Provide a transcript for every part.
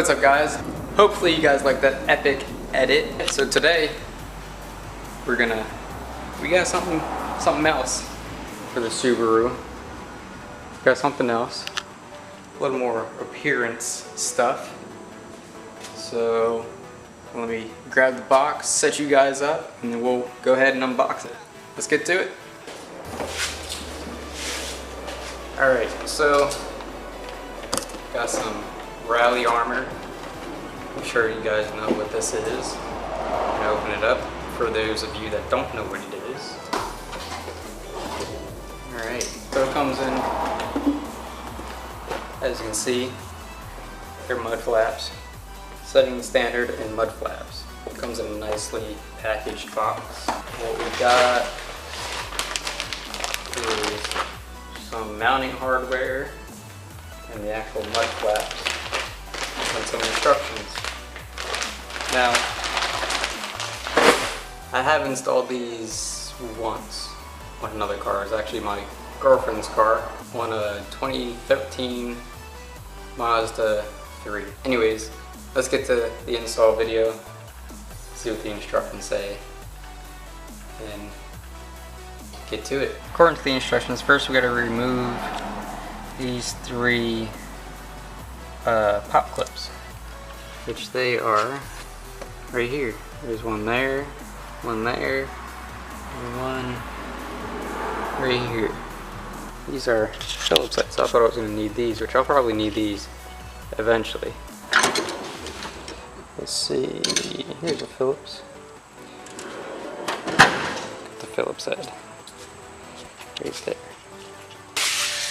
What's up, guys? Hopefully you guys like that epic edit. So today we got something else for the Subaru. We got something else, a little more appearance stuff. So let me grab the box, set you guys up, and then we'll go ahead and unbox it. Let's get to it. Alright, so got some rally armor. I'm sure you guys know what this is. I'm gonna open it up for those of you that don't know what it is. Alright, so it comes in, as you can see, they're mud flaps. Setting the standard in mud flaps. It comes in a nicely packaged box. What we got is some mounting hardware and the actual mud flaps and some instructions. Now, I have installed these once on another car. It's actually my girlfriend's car on a 2013 Mazda 3. Anyways, let's get to the install video, see what the instructions say, and get to it. According to the instructions, first we got to remove these three pop clips, which they are right here. There's one there, and one right here. These are Phillips heads. I thought I was going to need these, which I'll probably need these eventually. Let's see, here's a Phillips. Got the Phillips head right there.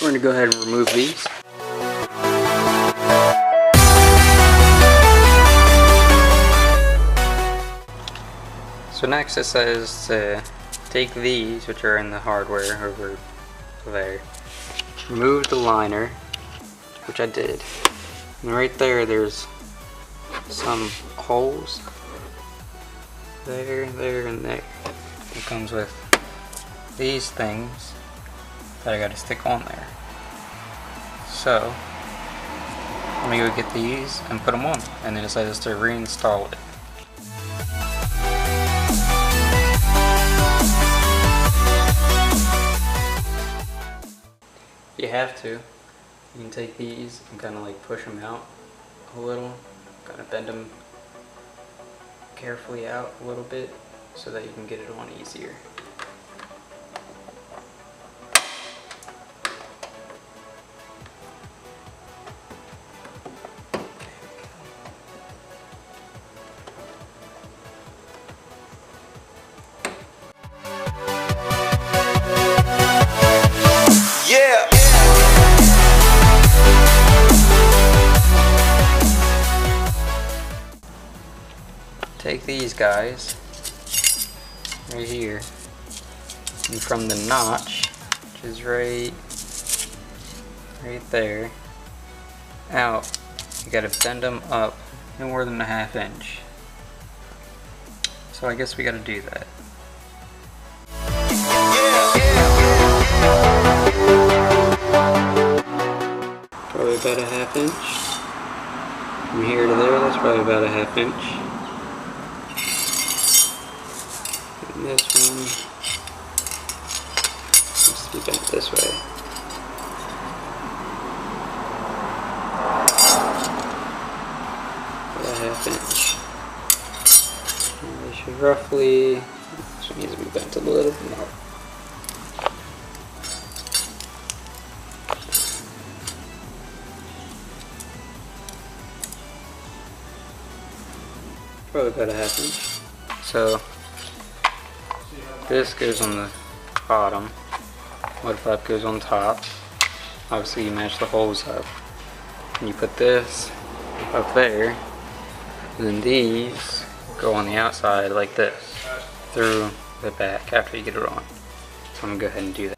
We're going to go ahead and remove these. So next it says to take these, which are in the hardware over there, remove the liner, which I did. And right there, there's some holes there, and there. It comes with these things that I gotta stick on there. So I'm gonna go get these and put them on, and then it says to reinstall it. If you have to, you can take these and kind of like push them out a little. Kind of bend them carefully out a little bit so that you can get it on easier. Yeah. Take these guys right here, and from the notch, which is right there, out, you gotta bend them up no more than a ½ inch. So I guess we gotta do that. Probably about a ½ inch. From here to there, that's probably about a ½ inch. And this one needs to be bent this way. About a ½ inch. And they should roughly, this one needs to be bent a little bit more. Probably about a ½ inch. So this goes on the bottom, mud flap goes on top. Obviously you match the holes up. And you put this up there, and then these go on the outside like this, through the back after you get it on. So I'm gonna go ahead and do that.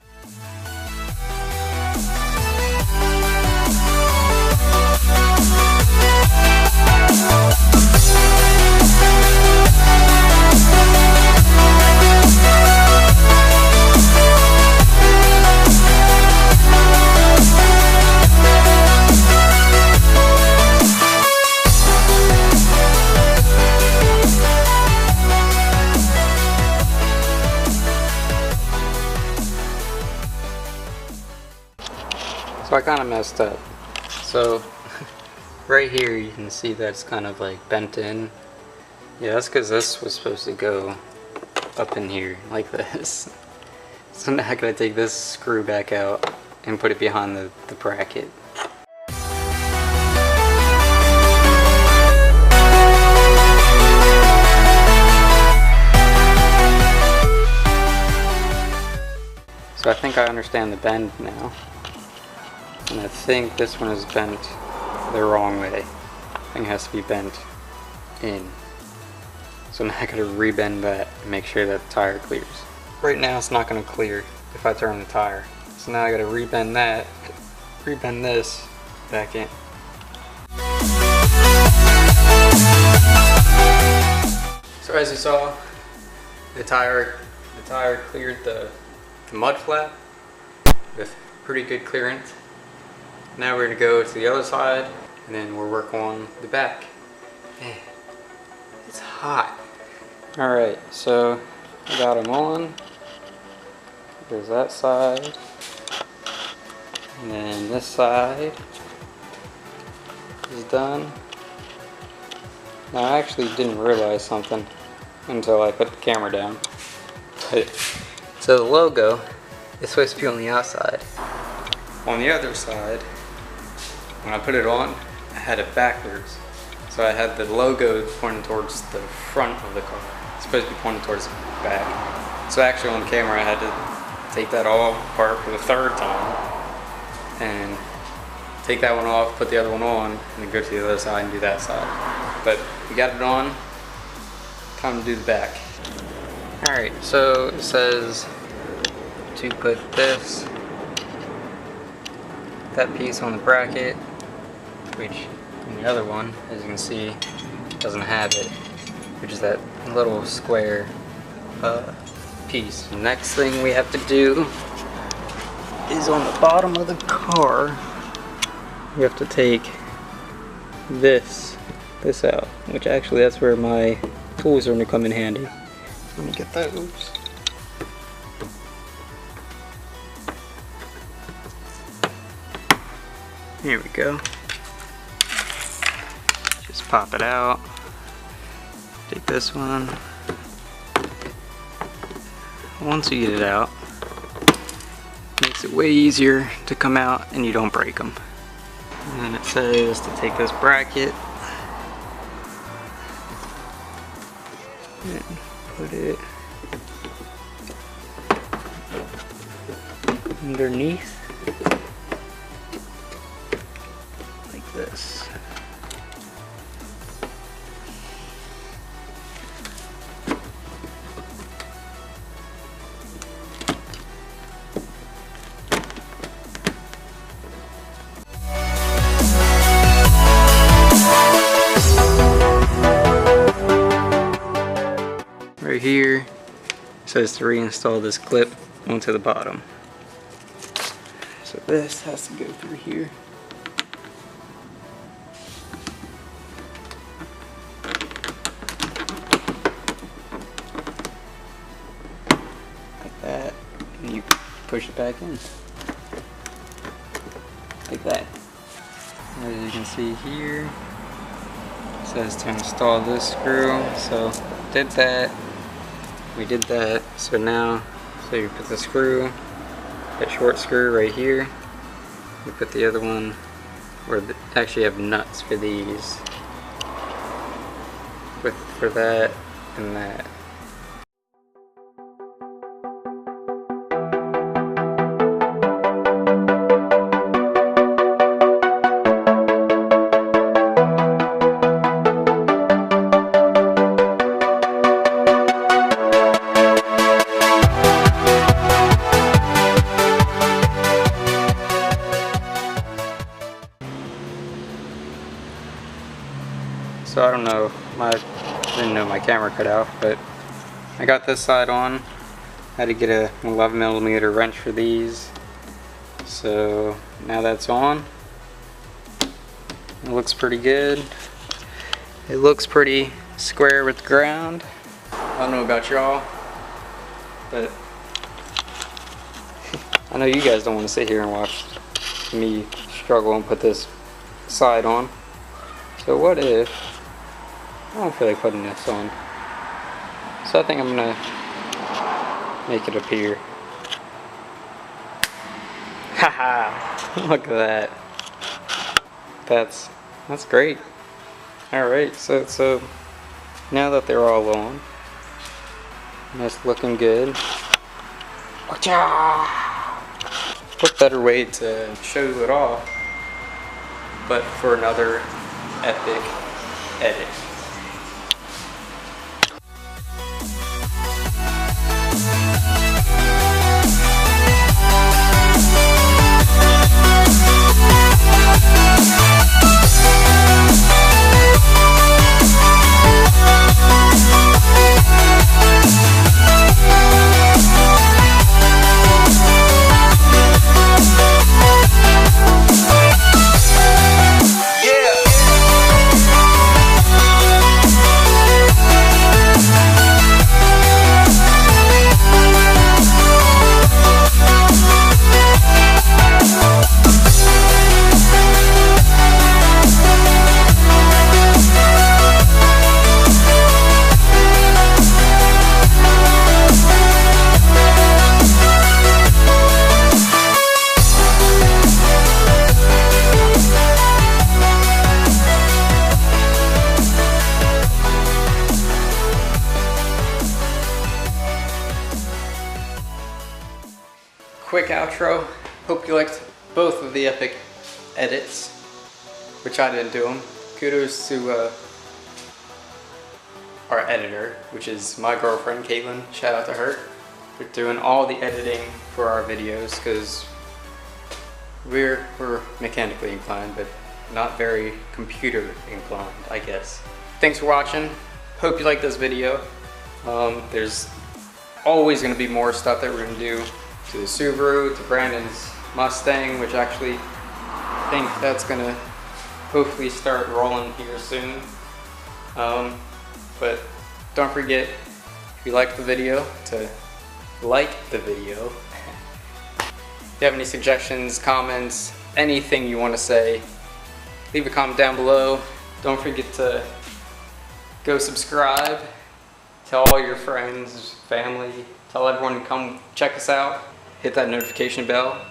So I kind of messed up. So right here you can see that's kind of like bent in. Yeah, that's because this was supposed to go up in here like this. So now I gotta take this screw back out and put it behind the bracket. So I think I understand the bend now. And I think this one is bent the wrong way. I think it has to be bent in. So now I gotta rebend that and make sure that the tire clears. Right now it's not gonna clear if I turn the tire. So now I gotta rebend that, rebend this back in. So as you saw, the tire cleared the mud flap with pretty good clearance. Now we're gonna go to the other side and then we'll work on the back. Man, it's hot. Alright, so I got them on. There's that side. And then this side is done. Now I actually didn't realize something until I put the camera down. So the logo is supposed to be on the outside. On the other side, when I put it on, I had it backwards. So I had the logo pointing towards the front of the car. It's supposed to be pointing towards the back. So actually on camera I had to take that all apart for the third time and take that one off, put the other one on, and then go to the other side and do that side. But we got it on, time to do the back. Alright, so it says to put that piece on the bracket, which in the other one, as you can see, doesn't have it, which is that little square piece. The next thing we have to do is on the bottom of the car, we have to take this out, which actually that's where my tools are going to come in handy. Let me get those. Here we go. Just pop it out. Take this one. Once you get it out, makes it way easier to come out and you don't break them. And then it says to take this bracket and put it underneath like this. Right here it says to reinstall this clip onto the bottom. So this has to go through here. Like that. And you push it back in. Like that. As you can see here, it says to install this screw. So did that. We did that, so now, you put the screw, that short screw right here, you put the other one, or actually have nuts for these, for that and that. So I don't know, I didn't know my camera cut out, but I got this side on. Had to get an 11mm wrench for these. So now that's on. It looks pretty good. It looks pretty square with the ground. I don't know about y'all, but I know you guys don't want to sit here and watch me struggle and put this side on. So what if, I don't feel like putting this on. So I think I'm gonna make it appear. Haha, look at that. That's great. Alright, so now that they're all on, that's looking good. What better way to show it off but for another epic edit. Quick outro. Hope you liked both of the epic edits, which I didn't do them. Kudos to our editor, which is my girlfriend, Caitlin. Shout out to her for doing all the editing for our videos, because we're mechanically inclined, but not very computer inclined, I guess. Thanks for watching. Hope you liked this video. There's always going to be more stuff that we're going to do to the Subaru, to Brandon's Mustang, which actually I think that's going to hopefully start rolling here soon. But don't forget, if you liked the video, to like the video. If you have any suggestions, comments, anything you want to say, leave a comment down below. Don't forget to go subscribe. Tell all your friends, family, tell everyone to come check us out. Hit that notification bell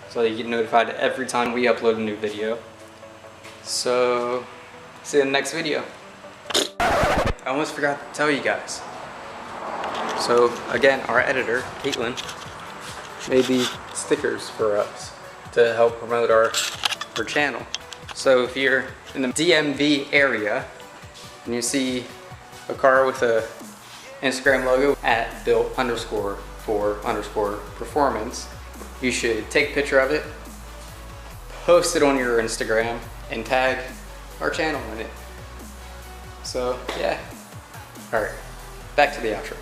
so that you get notified every time we upload a new video. So, see you in the next video. I almost forgot to tell you guys. So, again, our editor, Caitlin, made these stickers for us to help promote our channel. So if you're in the DMV area and you see a car with a Instagram logo at Bill_for_performance, you should take a picture of it, post it on your Instagram, and tag our channel in it. So yeah, alright, back to the outro.